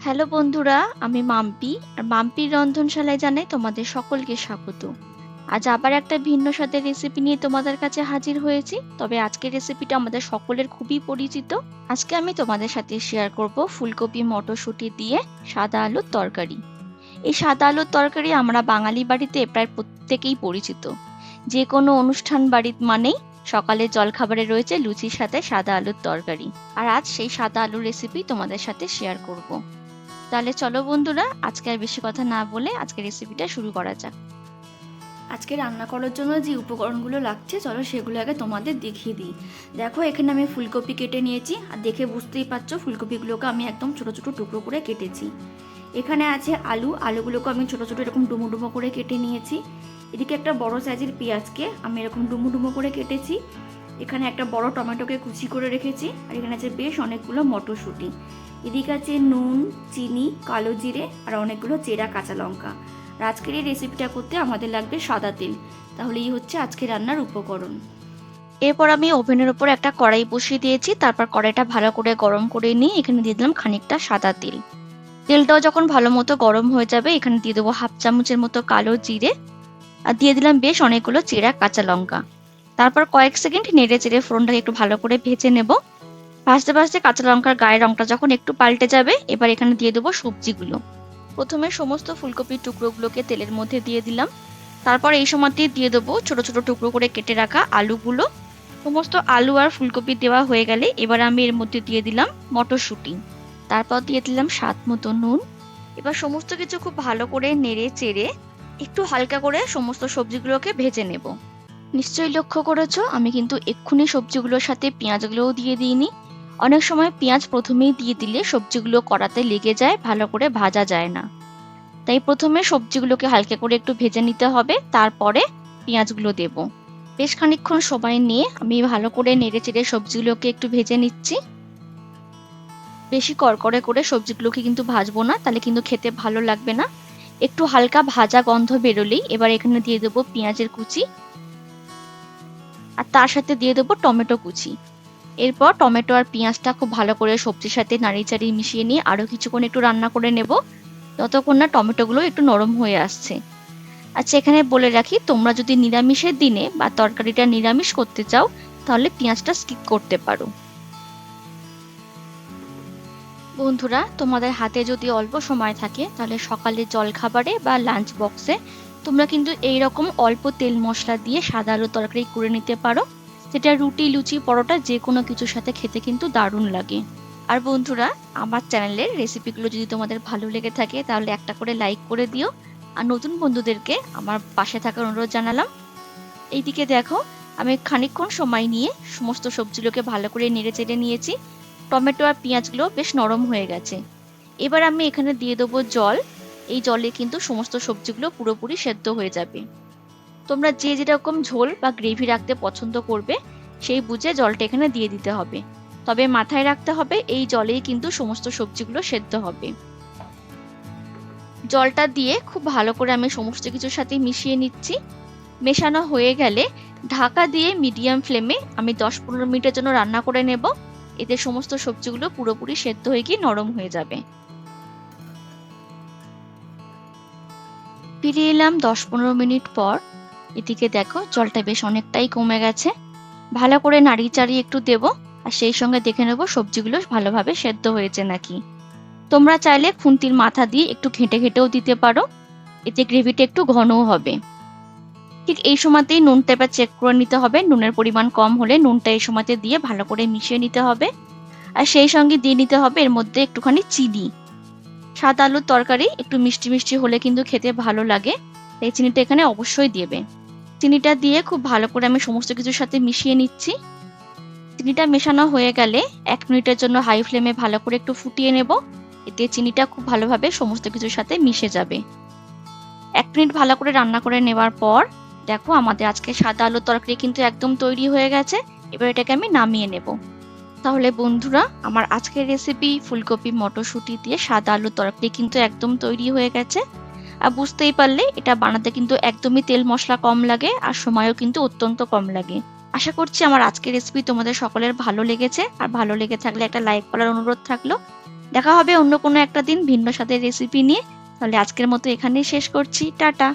Hello বন্ধুরা, আমি মাম্পি আর মাম্পির রন্ধনশালায় জানাই তোমাদের সকলকে স্বাগত। আজ আবার একটা ভিন্ন স্বাদের রেসিপি নিয়ে তোমাদের কাছে হাজির হয়েছি। তবে আজকের রেসিপিটা আমাদের সকলের খুবই পরিচিত। আজকে আমি তোমাদের সাথে শেয়ার করব ফুলকপি মটরশুঁটি দিয়ে সাদা আলুর তরকারি। এই সাদা আলুর তরকারি আমরা বাঙালি বাড়িতে প্রায় প্রত্যেকেই পরিচিত। যে কোনো অনুষ্ঠান বাড়ি মানেই সকালের জলখাবারে রয়েছে লুচির সাথে সাদা আলুর তরকারি। আর আজ সেই সাদা আলুর রেসিপি তোমাদের সাথে শেয়ার করব। তাহলে চলো বন্ধুরা, আজকে আর বেশি কথা না বলে আজকে রেসিপিটা শুরু করা যাক। আজকে রান্না করার জন্য যে উপকরণগুলো লাগছে চলো সেগুলো আগে তোমাদের দেখিয়ে দিই। দেখো, এখানে আমি ফুলকপি কেটে নিয়েছি আর দেখে বুঝতেই পারছো ফুলকপিগুলোকে আমি একদম ছোট ছোট টুকরো করে কেটেছি। এখানে আছে আলুগুলোকে আমি ছোট ছোট এরকম ডুমো ডুমো করে কেটে নিয়েছি। এদিকে একটা বড় সাইজের পেঁয়াজকে আমি এরকম ডুমো ডুমো করে কেটেছি। এখানে একটা বড় টমেটোকে কুচি করে রেখেছি। আর এখানে আছে বেশ অনেকগুলো মটরশুঁটি। এদিকে আছে নুন, চিনি, কালো জিরে আর অনেকগুলো চেরা কাঁচা লঙ্কা। আর আজকের এই রেসিপিটা করতে আমাদের লাগবে সাদা তেল। তাহলে এই হচ্ছে আজকে রান্নার উপকরণ। এরপর আমি ওভেনের উপর একটা কড়াই বসিয়ে দিয়েছি। তারপর কড়াইটা ভালো করে গরম করে নিয়ে এখানে দিয়ে দিলাম খানিকটা সাদা তেল। তেলটাও যখন ভালো মতো গরম হয়ে যাবে এখানে দিয়ে দেবো হাফ চামচের মতো কালো জিরে আর দিয়ে দিলাম বেশ অনেকগুলো চেরা কাঁচা লঙ্কা। তারপর কয়েক সেকেন্ড নেড়ে চেড়ে ফোড়নটাকে একটু ভালো করে ভেজে নেব। ভাজতে ভাজতে কাঁচা লঙ্কার গায়ের রংটা যখন একটু পাল্টে যাবে এবার এখানে দিয়ে দেবো সবজিগুলো। প্রথমে সমস্ত ফুলকপির টুকরোগুলোকে তেলের মধ্যে দিয়ে দিলাম। তারপর এই সময়তে দিয়ে দেবো ছোট ছোট টুকরো করে কেটে রাখা আলুগুলো। সমস্ত আলু আর ফুলকপি দেওয়া হয়ে গেলে এবার আমি এর মধ্যে দিয়ে দিলাম মটরশুঁটি। তারপর দিয়ে দিলাম স্বাদ মতো নুন। এবার সমস্ত কিছু খুব ভালো করে নেড়ে চেড়ে একটু হালকা করে সমস্ত সবজিগুলোকে ভেজে নেব। নিশ্চয়ই লক্ষ্য করেছো আমি কিন্তু এক্ষুনি সবজিগুলোর সাথে পেঁয়াজগুলোও দিয়ে দিইনি। অনেক সময় পেঁয়াজ প্রথমেই দিয়ে দিলে সবজিগুলো কড়াতে লেগে যায়, ভালো করে ভাজা যায় না। তাই প্রথমে সবজিগুলোকে হালকা করে একটু ভেজে নিতে হবে, তারপরে পেঁয়াজগুলো দেব। বেশ খানিকক্ষণ সময় নিয়ে আমি ভালো করে নেড়ে চেড়ে সবজিগুলোকে একটু ভেজে নিচ্ছি। বেশি কড়কড়ে করে সবজিগুলোকে কিন্তু ভাজবো না, তাহলে কিন্তু খেতে ভালো লাগবে না। একটু হালকা ভাজা গন্ধ বেরোলেই এবার এখানে দিয়ে দেবো পেঁয়াজের কুচি আর তার সাথে দিয়ে দেবো টমেটো কুচি। এরপর টমেটো আর পেঁয়াজটা খুব ভালো করে সবজির সাথে নাড়িয়ে চাড়িয়ে মিশিয়ে নিয়ে আরো কিছুক্ষণ একটু রান্না করে নেব, যতক্ষণ না টমেটোগুলো একটু নরম হয়ে আসছে। আচ্ছা, এখানে বলে রাখি তোমরা যদি নিরামিষের দিনে বা তরকারিটা নিরামিষ করতে চাও তাহলে পেঁয়াজটা স্কিপ করতে পারো। বন্ধুরা, তোমাদের হাতে যদি অল্প সময় থাকে তাহলে সকালে জলখাবারে বা লাঞ্চ বক্সে তোমরা কিন্তু এই রকম অল্প তেল মশলা দিয়ে সাদা আলুর তরকারি করে নিতে পারো। সেটা রুটি, লুচি, পরোটা যে কোনো কিছুর সাথে খেতে কিন্তু দারুণ লাগে। আর বন্ধুরা, আমার চ্যানেলের রেসিপিগুলো যদি তোমাদের ভালো লেগে থাকে তাহলে একটা করে লাইক করে দিও। আর নতুন বন্ধুদেরকে আমার পাশে থাকার অনুরোধ জানালাম। এইদিকে দেখো, আমি খানিকক্ষণ সময় নিয়ে সমস্ত সবজিগুলোকে ভালো করে নেড়ে চেড়ে নিয়েছি। টমেটো আর পেঁয়াজগুলো বেশ নরম হয়ে গেছে। এবার আমি এখানে দিয়ে দেবো জল। এই জলে কিন্তু সমস্ত সবজিগুলো পুরোপুরি সেদ্ধ হয়ে যাবে। তোমরা যে যেরকম ঝোল বা গ্রেভি রাখতে পছন্দ করবে সেই বুঝে জলটা এখানে দিয়ে দিতে হবে। তবে মাথায় রাখতে হবে এই জলেই কিন্তু সমস্ত সবজিগুলো সেদ্ধ হবে। জলটা দিয়ে খুব ভালো করে আমি সমস্ত কিছুর সাথে মিশিয়ে নিচ্ছি। মেশানো হয়ে গেলে ঢাকা দিয়ে মিডিয়াম ফ্লেমে আমি 10-15 মিনিটের জন্য রান্না করে নেব। এতে সমস্ত সবজিগুলো পুরোপুরি সেদ্ধ হয়ে গিয়ে নরম হয়ে যাবে। ফিরে এলাম 10-15 মিনিট পর। এদিকে দেখো জলটা বেশ অনেকটাই কমে গেছে। ভালো করে নাড়িয়ে চাড়িয়ে একটু দেব আর সেই সঙ্গে দেখে নেব সবজিগুলো ভালোভাবে সেদ্ধ হয়েছে নাকি। তোমরা চাইলে খুন্তির মাথা দিয়ে একটু ঘেঁটে ঘেঁটেও দিতে পারো, এতে গ্রেভিটা একটু ঘনও হবে। ঠিক এই সময়তেই নুনটা এবার চেক করে নিতে হবে। নুনের পরিমাণ কম হলে নুনটা এই সময়তে দিয়ে ভালো করে মিশিয়ে নিতে হবে। আর সেই সঙ্গে দিয়ে নিতে হবে এর মধ্যে একটুখানি চিনি। সাদা আলুর তরকারি একটু মিষ্টি মিষ্টি হলে কিন্তু খেতে ভালো লাগে, তাই চিনিটা এখানে অবশ্যই দেবে। চিনিটা দিয়ে খুব ভালো করে আমি সমস্ত কিছুর সাথে মিশিয়ে নিচ্ছি। চিনিটা মেশানো হয়ে গেলে 1 মিনিটের জন্য হাই ফ্লেমে ভালো করে একটু ফুটিয়ে নেব। এতে চিনিটা খুব ভালোভাবে সমস্ত কিছুর সাথে মিশে যাবে। 1 মিনিট ভালো করে রান্না করে নেওয়ার পর দেখো আমাদের আজকে সাদা আলুর তরকারি কিন্তু একদম তৈরি হয়ে গেছে। এবার এটাকে আমি নামিয়ে নেব। তাহলে বন্ধুরা, আমার আজকের রেসিপি ফুলকপি মটরশুঁটি দিয়ে সাদা আলুর তরকারি কিন্তু একদম তৈরি হয়ে গেছে। আর বুঝতেই পারলে এটা বানাতে কিন্তু একদমই তেল মশলা কম লাগে আর সময়ও কিন্তু অত্যন্ত কম লাগে। আশা করছি আমার আজকের রেসিপি তোমাদের সকলের ভালো লেগেছে। আর ভালো লেগে থাকলে একটা লাইক করার অনুরোধ থাকলো। দেখা হবে অন্য কোনো একটা দিন ভিন্ন স্বাদের রেসিপি নিয়ে। তাহলে আজকের মতো এখানেই শেষ করছি। টাটা।